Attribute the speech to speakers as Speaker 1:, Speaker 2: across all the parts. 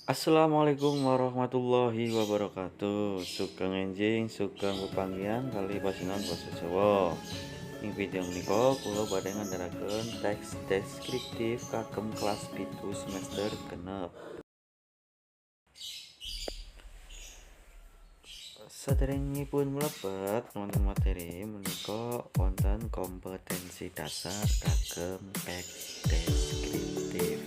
Speaker 1: Assalamualaikum warahmatullahi wabarakatuh. Sugeng enjing, sugeng pepanggihan kali pasinan basa Jawa. Ing video menika kula badhe ngandharaken teks deskriptif kagem kelas 7 semester genep. Saderengipun mlebet wonten materi menika wonten kompetensi dasar kagem teks deskriptif.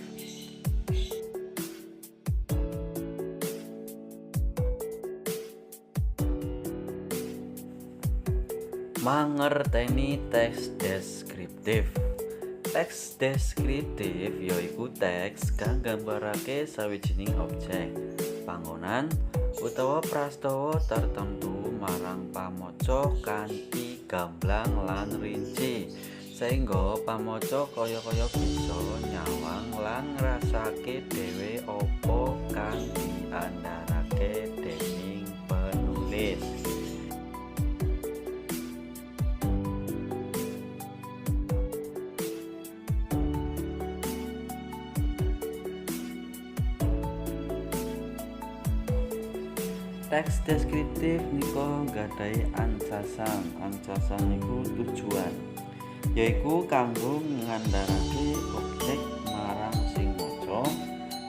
Speaker 1: Mangerteni teks deskriptif. Teks deskriptif yaiku teks kang nggambarake sawijining objek, panggonan utawa prastawa tartemtu marang pamaca kanthi gamblang lan rinci, sehingga pamaca kaya-kaya bisa nyawang lan ngrasake dhewe apa kang diandharake dening penulis. Teks deskriptif nika nggadhahi ancasan. Ancasan niku tujuan, yaiku kanggo ngandharake objek marang sing maca,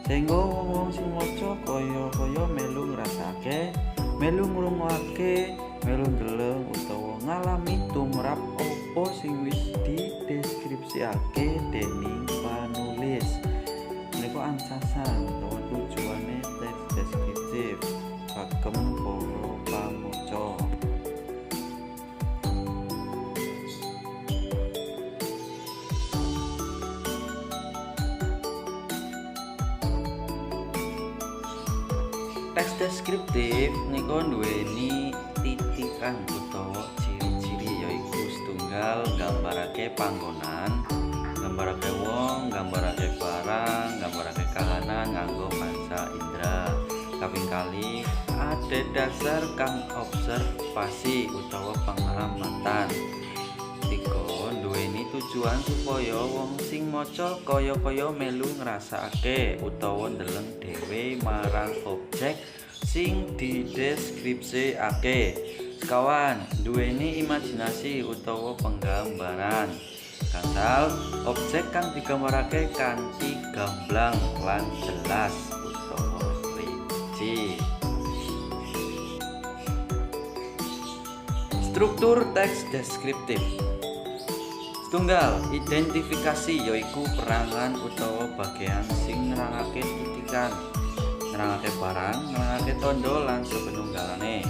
Speaker 1: sehingga wong-wong sing maca kaya-kaya melu ngrasake, melu ngrungokake, melu ndeleng utawa ngalami tumrap apa sing wis dideskripsiake dening panulis. Menika ancasan utawa tujuane teks deskriptif kagem para pamaca. Teks deskriptif nika nduweni titikan utawa ciri-ciri, yaiku setunggal nggambarake panggonan, nggambarake wong, nggambarake barang, nggambarake kahanan nganggo panca indera. Kaping kali ada dasar kang observasi utawa pengamatan. Tiga, nduweni tujuan supaya wong sing maca kaya-kaya melu ngrasakake utawa ndeleng dhewe marang objek sing dideskripsiake. Sekawan, nduweni imajinasi utawa penggambaran. Gangsal, objek kang digambarake kanthi gamblang lan jelas utawa rinci. Struktur teks deskriptif. Setunggal, identifikasi yaiku perangan utawa bagian sing nerangake titikan, nerangake barang, nerangake tondo lan sapanunggalane.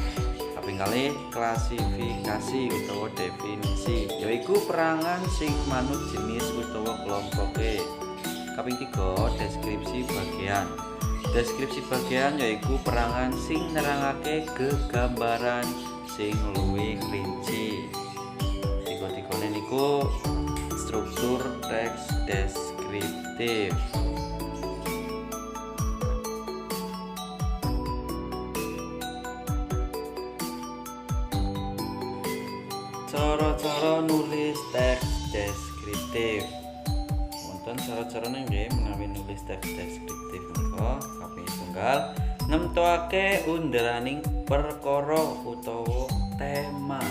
Speaker 1: Kaping kalih, klasifikasi utawa definisi yaiku perangan sing manut jenis utawa kelompoke. Kaping 3, deskripsi bagian. Deskripsi bagian yaiku perangan sing nerangake gegambaran sing luwih rinci. Tiga-tigane niku struktur teks deskriptif. Cara-cara nulis teks deskriptif. Wonten cara-carane nggih menawi nulis teks deskriptif menika kaping setunggal, nemtokake underaning perkara utawa tema.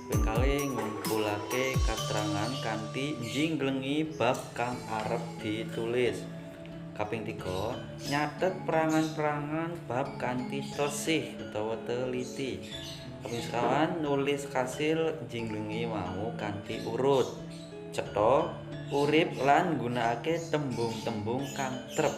Speaker 1: Kaping kalih, ngumpulake katrangan kanthi njinglengi bab kang arep ditulis. Kaping 3, nyatet perangan-perangan bab kanthi tersih utawa teliti. Kaping sekawan, nulis kasil njinglengi mau kanthi urut, cetha, urip lan nggunakake tembung-tembung kang trep.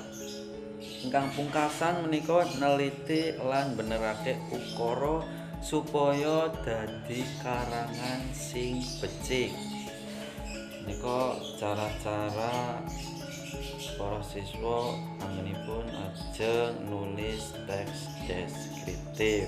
Speaker 1: Ingkang pungkasan menika neliti lan benerake ukara supaya dadi karangan sing becik. Menika cara-cara para siswa anggenipun ajeng nulis teks deskriptif.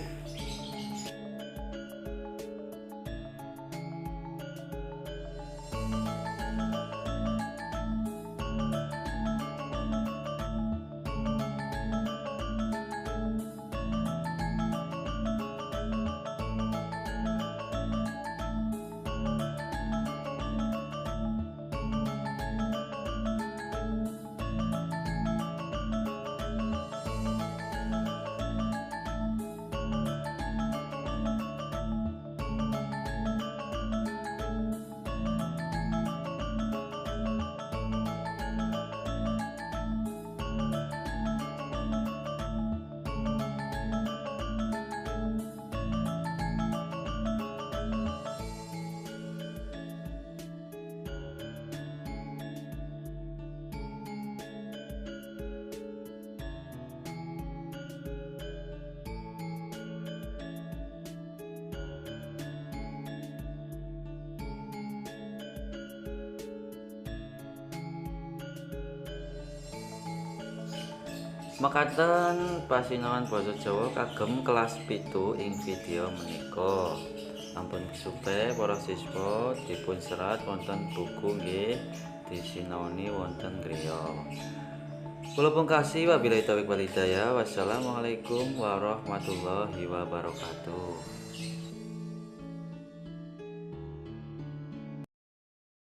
Speaker 1: Mekaten pasinaon basa Jawa kagem kelas pitu ing video menika. Ampun supe para siswa dipun serat wonten buku nggih disinaoni wonten griya. Kula pungkasi wabillahi taufiq wal hidayah. Wassalamualaikum warahmatullahi wabarakatuh.